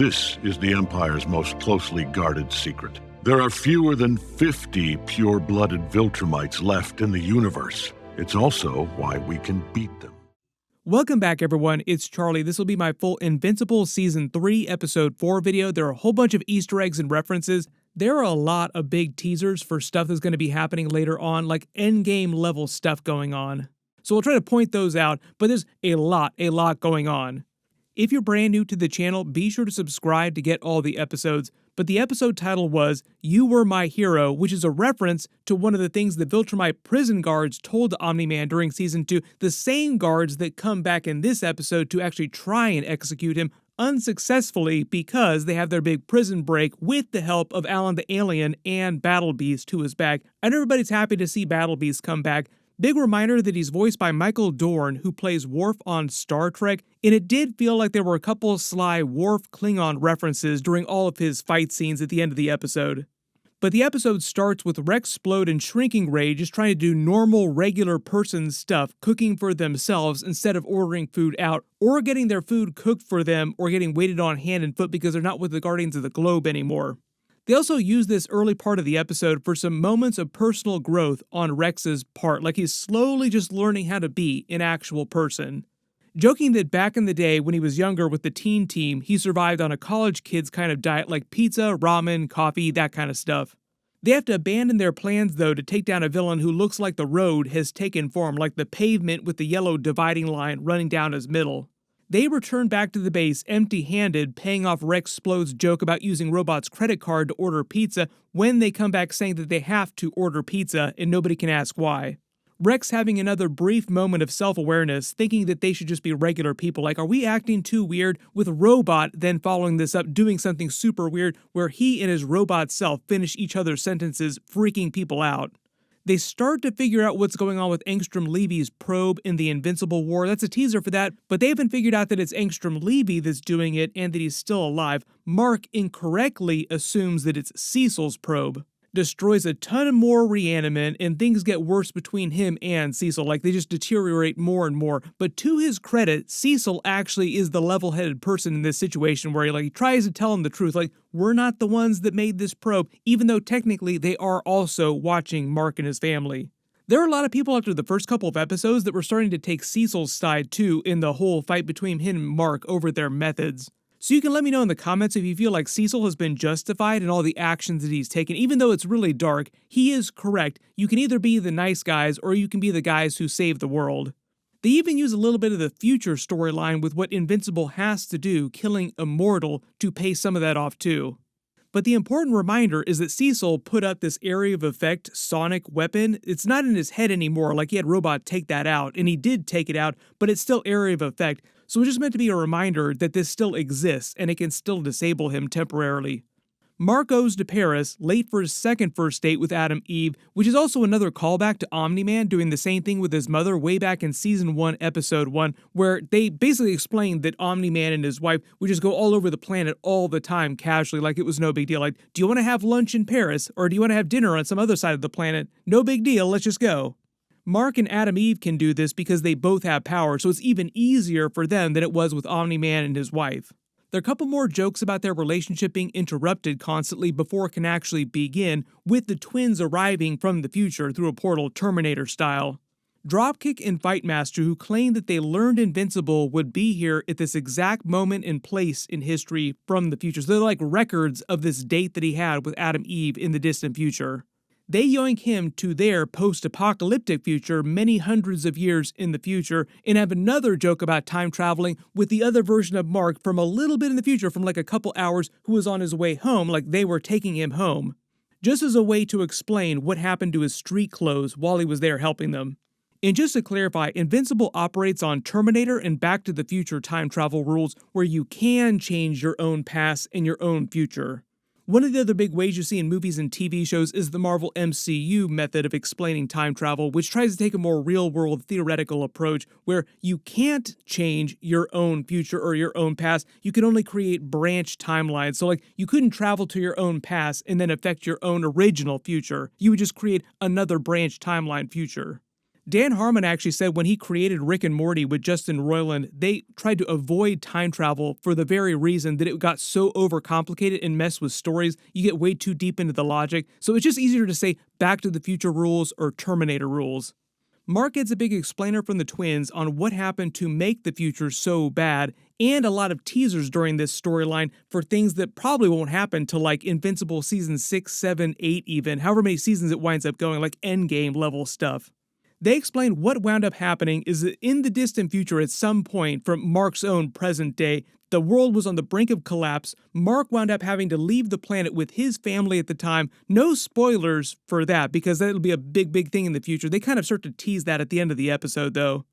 This is the Empire's most closely guarded secret. There are fewer than 50 pure-blooded Viltrumites left in the universe. It's also why we can beat them. Welcome back, everyone. It's Charlie. This will be my full Invincible Season 3, Episode 4 video. There are a whole bunch of Easter eggs and references. There are a lot of big teasers for stuff that's going to be happening later on, like endgame level stuff going on. So we'll try to point those out, but there's a lot going on. If you're brand new to the channel, be sure to subscribe to get all the episodes. But the episode title was You Were My Hero, which is a reference to one of the things the Viltrumite prison guards told Omni-Man during Season 2, the same guards that come back in this episode to actually try and execute him unsuccessfully because they have their big prison break with the help of Alan the Alien and Battle Beast, who is back. And everybody's happy to see Battle Beast come back. Big reminder that he's voiced by Michael Dorn, who plays Worf on Star Trek, and it did feel like there were a couple of sly Worf-Klingon references during all of his fight scenes at the end of the episode. But the episode starts with Rexplode and Shrinking Ray just trying to do normal, regular person stuff, cooking for themselves instead of ordering food out, or getting their food cooked for them, or getting waited on hand and foot because they're not with the Guardians of the Globe anymore. They also use this early part of the episode for some moments of personal growth on Rex's part, like he's slowly just learning how to be an actual person. Joking that back in the day when he was younger with the teen team, he survived on a college kid's kind of diet like pizza, ramen, coffee, that kind of stuff. They have to abandon their plans though to take down a villain who looks like the road has taken form, like the pavement with the yellow dividing line running down his middle. They return back to the base empty-handed, paying off Rexplode's joke about using Robot's credit card to order pizza when they come back saying that they have to order pizza and nobody can ask why. Rex having another brief moment of self-awareness, thinking that they should just be regular people, like, are we acting too weird? With Robot then following this up, doing something super weird where he and his robot self finish each other's sentences, freaking people out. They start to figure out what's going on with Angstrom Levy's probe in the Invincible War. That's a teaser for that, but they haven't figured out that it's Angstrom Levy that's doing it and that he's still alive. Mark incorrectly assumes that it's Cecil's probe. Destroys a ton more reanimate, and things get worse between him and Cecil, like they just deteriorate more and more. But to his credit, Cecil actually is the level-headed person in this situation where he tries to tell him the truth, like, we're not the ones that made this probe, even though technically they are also watching Mark and his family. There are a lot of people after the first couple of episodes that were starting to take Cecil's side too in the whole fight between him and Mark over their methods. So you can let me know in the comments if you feel like Cecil has been justified in all the actions that he's taken. Even though it's really dark, he is correct. You can either be the nice guys or you can be the guys who save the world. They even use a little bit of the future storyline with what Invincible has to do, killing Immortal, to pay some of that off too. But the important reminder is that Cecil put up this area of effect sonic weapon. It's not in his head anymore, like he had Robot take that out, and he did take it out, but it's still area of effect. So it's just meant to be a reminder that this still exists, and it can still disable him temporarily. Mark goes to Paris, late for his second first date with Adam Eve, which is also another callback to Omni-Man doing the same thing with his mother way back in Season 1, Episode 1, where they basically explained that Omni-Man and his wife would just go all over the planet all the time casually, like it was no big deal. Like, do you want to have lunch in Paris, or do you want to have dinner on some other side of the planet? No big deal, let's just go. Mark and Adam Eve can do this because they both have power, so it's even easier for them than it was with Omni-Man and his wife. There are a couple more jokes about their relationship being interrupted constantly before it can actually begin, with the twins arriving from the future through a portal Terminator style. Dropkick and Fightmaster, who claimed that they learned Invincible would be here at this exact moment and place in history from the future. So they're like records of this date that he had with Adam Eve in the distant future. They yoink him to their post-apocalyptic future many hundreds of years in the future, and have another joke about time traveling with the other version of Mark from a little bit in the future, from like a couple hours, who was on his way home, like they were taking him home. Just as a way to explain what happened to his street clothes while he was there helping them. And just to clarify, Invincible operates on Terminator and Back to the Future time travel rules where you can change your own past and your own future. One of the other big ways you see in movies and TV shows is the Marvel MCU method of explaining time travel, which tries to take a more real-world theoretical approach where you can't change your own future or your own past. You can only create branch timelines. So like you couldn't travel to your own past and then affect your own original future. You would just create another branch timeline future. Dan Harmon actually said when he created Rick and Morty with Justin Roiland, they tried to avoid time travel for the very reason that it got so overcomplicated and messed with stories. You get way too deep into the logic, so it's just easier to say Back to the Future rules or Terminator rules. Mark gets a big explainer from the twins on what happened to make the future so bad, and a lot of teasers during this storyline for things that probably won't happen till like Invincible season 6, 7, 8 even, however many seasons it winds up going, like endgame level stuff. They explain what wound up happening is that in the distant future at some point from Mark's own present day, the world was on the brink of collapse. Mark wound up having to leave the planet with his family at the time. No spoilers for that because that'll be a big thing in the future. They kind of start to tease that at the end of the episode though.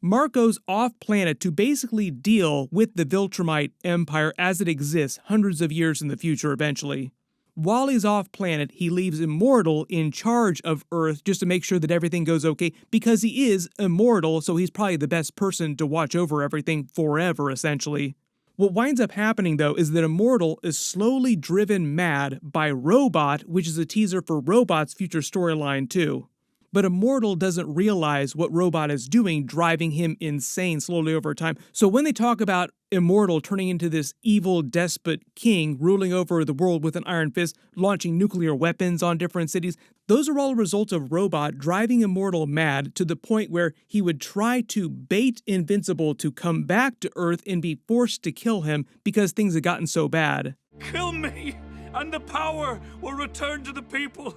Mark goes off planet to basically deal with the Viltrumite empire as it exists hundreds of years in the future eventually. While he's off planet, he leaves Immortal in charge of Earth just to make sure that everything goes okay because he is immortal, so he's probably the best person to watch over everything forever, essentially. What winds up happening, though, is that Immortal is slowly driven mad by Robot, which is a teaser for Robot's future storyline, too. But Immortal doesn't realize what Robot is doing, driving him insane slowly over time. So when they talk about Immortal turning into this evil despot king, ruling over the world with an iron fist, launching nuclear weapons on different cities, those are all a result of Robot driving Immortal mad to the point where he would try to bait Invincible to come back to Earth and be forced to kill him because things had gotten so bad. Kill me, and the power will return to the people.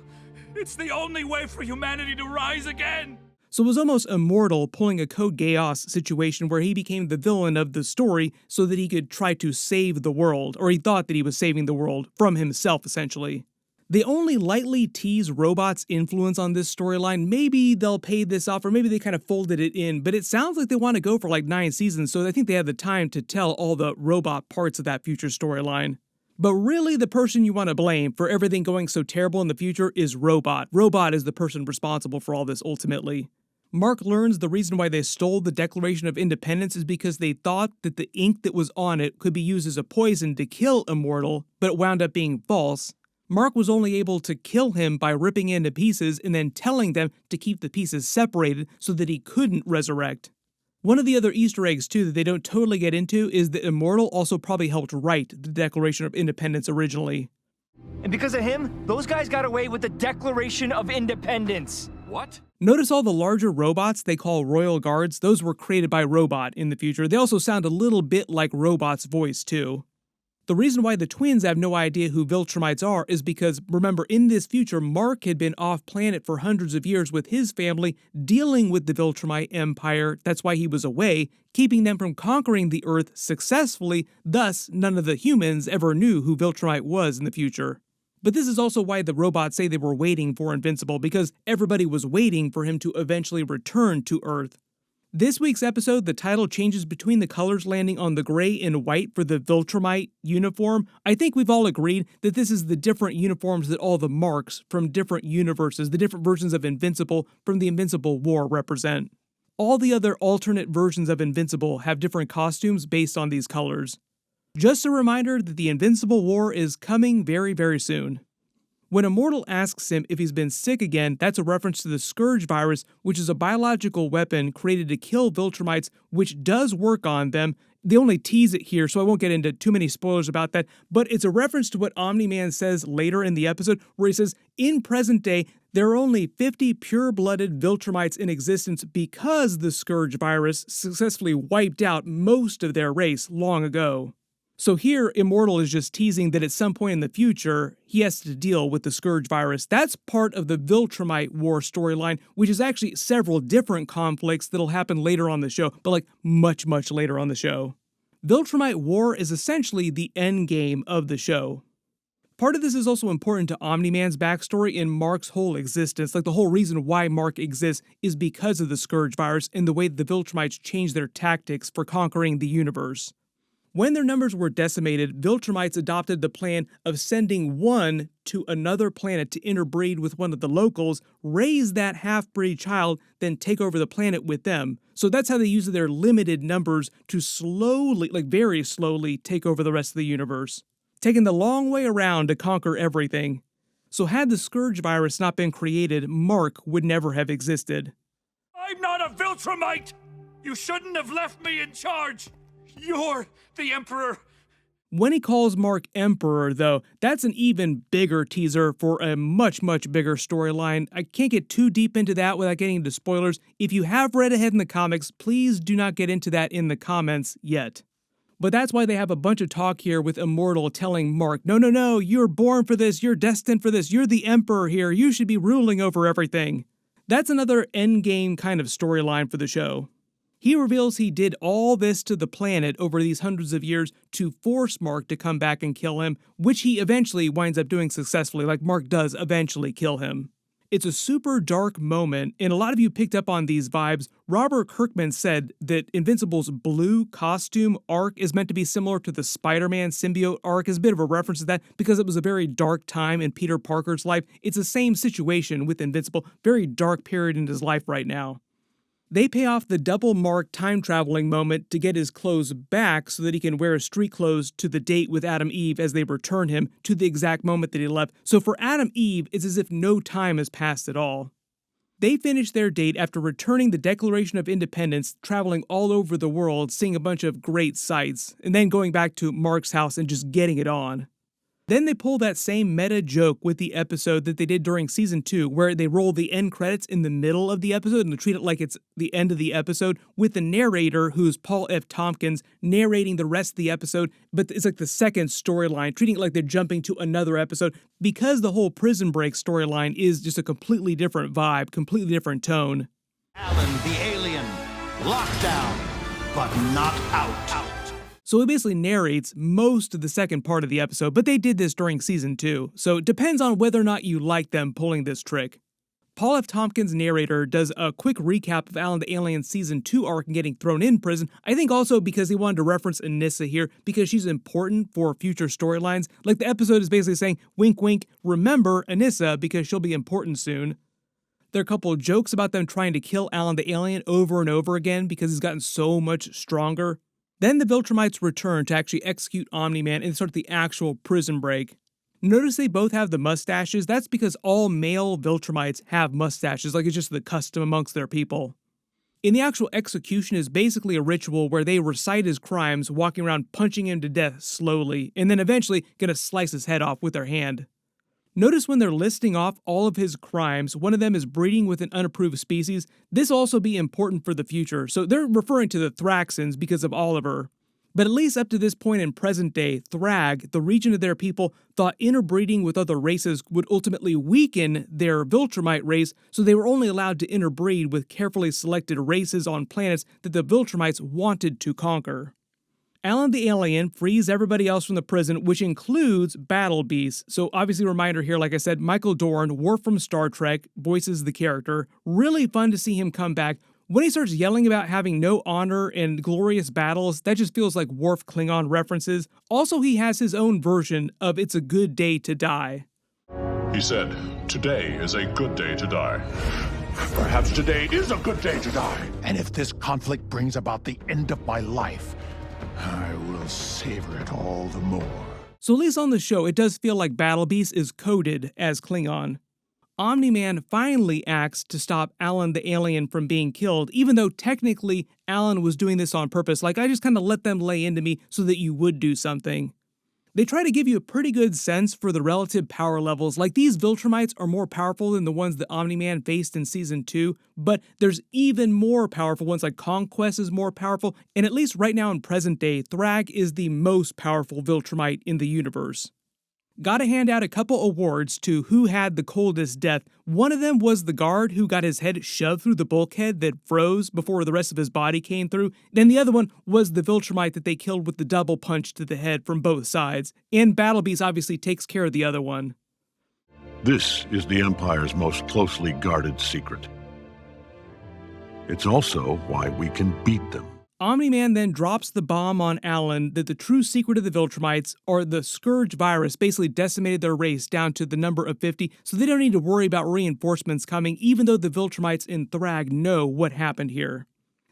It's the only way for humanity to rise again! So it was almost Immortal pulling a Code Geass situation where he became the villain of the story so that he could try to save the world, or he thought that he was saving the world from himself, essentially. They only lightly tease Robot's influence on this storyline. Maybe they'll pay this off, or maybe they kind of folded it in, but it sounds like they want to go for like 9 seasons, so I think they have the time to tell all the Robot parts of that future storyline. But really, the person you want to blame for everything going so terrible in the future is Robot. Robot is the person responsible for all this ultimately. Mark learns the reason why they stole the Declaration of Independence is because they thought that the ink that was on it could be used as a poison to kill Immortal, but it wound up being false. Mark was only able to kill him by ripping it into pieces and then telling them to keep the pieces separated so that he couldn't resurrect. One of the other Easter eggs, too, that they don't totally get into is that Immortal also probably helped write the Declaration of Independence originally. And because of him, those guys got away with the Declaration of Independence. What? Notice all the larger robots they call Royal Guards? Those were created by Robot in the future. They also sound a little bit like Robot's voice, too. The reason why the twins have no idea who Viltrumites are is because, remember, in this future, Mark had been off-planet for hundreds of years with his family, dealing with the Viltrumite Empire. That's why he was away, keeping them from conquering the Earth successfully. Thus, none of the humans ever knew who Viltrumite was in the future. But this is also why the robots say they were waiting for Invincible, because everybody was waiting for him to eventually return to Earth. This week's episode, the title changes between the colors landing on the gray and white for the Viltrumite uniform. I think we've all agreed that this is the different uniforms that all the marks from different universes, the different versions of Invincible from the Invincible War represent. All the other alternate versions of Invincible have different costumes based on these colors. Just a reminder that the Invincible War is coming very soon. When Immortal asks him if he's been sick again, that's a reference to the Scourge virus, which is a biological weapon created to kill Viltrumites, which does work on them. They only tease it here, so I won't get into too many spoilers about that, but it's a reference to what Omni-Man says later in the episode, where he says, in present day, there are only 50 pure-blooded Viltrumites in existence because the Scourge virus successfully wiped out most of their race long ago. So here, Immortal is just teasing that at some point in the future, he has to deal with the Scourge virus. That's part of the Viltrumite War storyline, which is actually several different conflicts that'll happen later on the show, but like much later on the show. Viltrumite War is essentially the end game of the show. Part of this is also important to Omni-Man's backstory and Mark's whole existence. Like the whole reason why Mark exists is because of the Scourge virus and the way the Viltrumites changed their tactics for conquering the universe. When their numbers were decimated, Viltrumites adopted the plan of sending one to another planet to interbreed with one of the locals, raise that half-breed child, then take over the planet with them. So that's how they use their limited numbers to slowly, like very slowly, take over the rest of the universe, taking the long way around to conquer everything. So had the Scourge virus not been created, Mark would never have existed. Viltrumite! You shouldn't have left me in charge! You're the Emperor! When he calls Mark Emperor, though, that's an even bigger teaser for a much, much bigger storyline. I can't get too deep into that without getting into spoilers. If you have read ahead in the comics, please do not get into that in the comments yet. But that's why they have a bunch of talk here with Immortal telling Mark, no, you're born for this, you're destined for this, you're the Emperor here, you should be ruling over everything. That's another endgame kind of storyline for the show. He reveals he did all this to the planet over these hundreds of years to force Mark to come back and kill him, which he eventually winds up doing successfully, like Mark does eventually kill him. It's a super dark moment, and a lot of you picked up on these vibes. Robert Kirkman said that Invincible's blue costume arc is meant to be similar to the Spider-Man symbiote arc, is a bit of a reference to that because it was a very dark time in Peter Parker's life. It's the same situation with Invincible, very dark period in his life right now. They pay off the double Mark time-traveling moment to get his clothes back so that he can wear his street clothes to the date with Adam Eve as they return him to the exact moment that he left. So for Adam Eve, it's as if no time has passed at all. They finish their date after returning the Declaration of Independence, traveling all over the world, seeing a bunch of great sights, and then going back to Mark's house and just getting it on. Then they pull that same meta joke with the episode that they did during season 2, where they roll the end credits in the middle of the episode and treat it like it's the end of the episode, with the narrator, who's Paul F. Tompkins, narrating the rest of the episode, but it's like the second storyline, treating it like they're jumping to another episode, because the whole Prison Break storyline is just a completely different vibe, completely different tone. Alan, the alien, locked down, but not out. So it basically narrates most of the second part of the episode, but they did this during season 2, so it depends on whether or not you like them pulling this trick. Paul F. Tompkins' narrator does a quick recap of Alan the Alien's season 2 arc and getting thrown in prison, I think also because he wanted to reference Anissa here, because she's important for future storylines. Like the episode is basically saying, wink wink, remember Anissa because she'll be important soon. There are a couple of jokes about them trying to kill Alan the Alien over and over again because he's gotten so much stronger. Then the Viltrumites return to actually execute Omni-Man and start the actual prison break. Notice they both have the mustaches. That's because all male Viltrumites have mustaches, like it's just the custom amongst their people. In the actual execution is basically a ritual where they recite his crimes, walking around punching him to death slowly, and then eventually gonna slice his head off with their hand. Notice when they're listing off all of his crimes, one of them is breeding with an unapproved species. This will also be important for the future, so they're referring to the Thraxans because of Oliver. But at least up to this point in present day, Thragg, the region of their people, thought interbreeding with other races would ultimately weaken their Viltrumite race, so they were only allowed to interbreed with carefully selected races on planets that the Viltrumites wanted to conquer. Alan the Alien frees everybody else from the prison, which includes Battle Beasts. So obviously reminder here, like I said, Michael Dorn, Worf from Star Trek, voices the character. Really fun to see him come back. When he starts yelling about having no honor and glorious battles, that just feels like Worf Klingon references. Also, he has his own version of It's a Good Day to Die. He said, "Today is a good day to die." Perhaps today is a good day to die. And if this conflict brings about the end of my life, I will savor it all the more. So at least on the show, it does feel like Battle Beast is coded as Klingon. Omni-Man finally acts to stop Alan the Alien from being killed, even though technically Alan was doing this on purpose, like I just kind of let them lay into me so that you would do something. They try to give you a pretty good sense for the relative power levels, like these Viltrumites are more powerful than the ones that Omni-Man faced in Season 2, but there's even more powerful ones, like Conquest is more powerful, and at least right now in present day, Thragg is the most powerful Viltrumite in the universe. Gotta hand out a couple awards to who had the coldest death. One of them was the guard who got his head shoved through the bulkhead that froze before the rest of his body came through. Then the other one was the Viltrumite that they killed with the double punch to the head from both sides. And Battle Beast obviously takes care of the other one. This is the Empire's most closely guarded secret. It's also why we can beat them. Omni-Man then drops the bomb on Alan that the true secret of the Viltrumites, or the Scourge virus, basically decimated their race down to the number of 50, so they don't need to worry about reinforcements coming, even though the Viltrumites in Thragg know what happened here.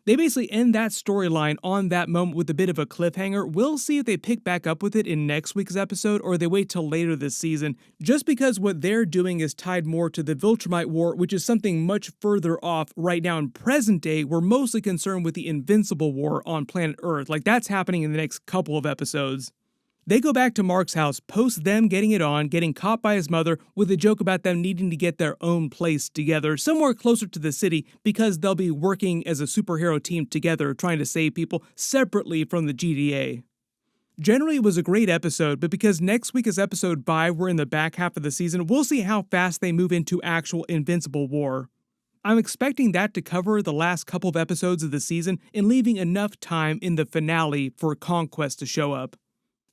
They basically end that storyline on that moment with a bit of a cliffhanger. We'll see if they pick back up with it in next week's episode or they wait till later this season, just because what they're doing is tied more to the Viltrumite War, which is something much further off. Right now in present day, we're mostly concerned with the Invincible War on planet Earth. Like, that's happening in the next couple of episodes. They go back to Mark's house, post them getting it on, getting caught by his mother, with a joke about them needing to get their own place together, somewhere closer to the city, because they'll be working as a superhero team together, trying to save people separately from the GDA. Generally, it was a great episode, but because next week is episode 5, we're in the back half of the season, we'll see how fast they move into actual Invincible War. I'm expecting that to cover the last couple of episodes of the season and leaving enough time in the finale for Conquest to show up.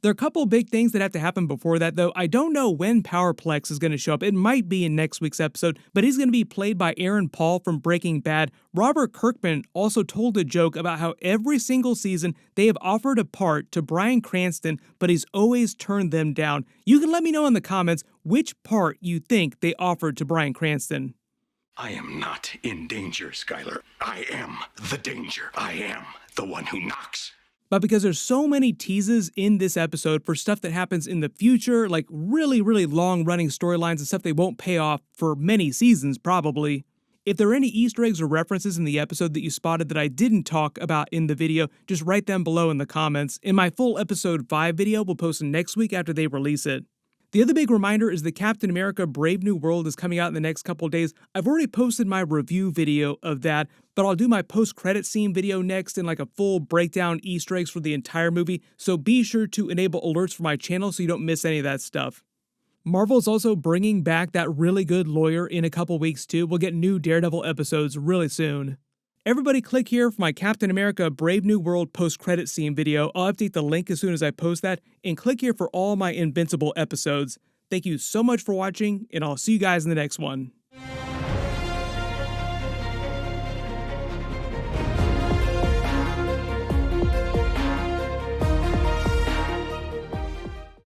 There are a couple big things that have to happen before that, though. I don't know when Powerplex is going to show up. It might be in next week's episode, but he's going to be played by Aaron Paul from Breaking Bad. Robert Kirkman also told a joke about how every single season they have offered a part to Bryan Cranston, but he's always turned them down. You can let me know in the comments which part you think they offered to Bryan Cranston. I am not in danger, Skylar. I am the danger. I am the one who knocks. But because there's so many teases in this episode for stuff that happens in the future, like really long-running storylines and stuff they won't pay off for many seasons, probably. If there are any Easter eggs or references in the episode that you spotted that I didn't talk about in the video, just write them below in the comments. In my full episode 5 video, we'll post next week after they release it. The other big reminder is that Captain America Brave New World is coming out in the next couple days. I've already posted my review video of that, but I'll do my post-credit scene video next and like a full breakdown Easter eggs for the entire movie, so be sure to enable alerts for my channel so you don't miss any of that stuff. Marvel's also bringing back that really good lawyer in a couple weeks too. We'll get new Daredevil episodes really soon. Everybody click here for my Captain America Brave New World post-credit scene video. I'll update the link as soon as I post that, and click here for all my Invincible episodes. Thank you so much for watching, and I'll see you guys in the next one.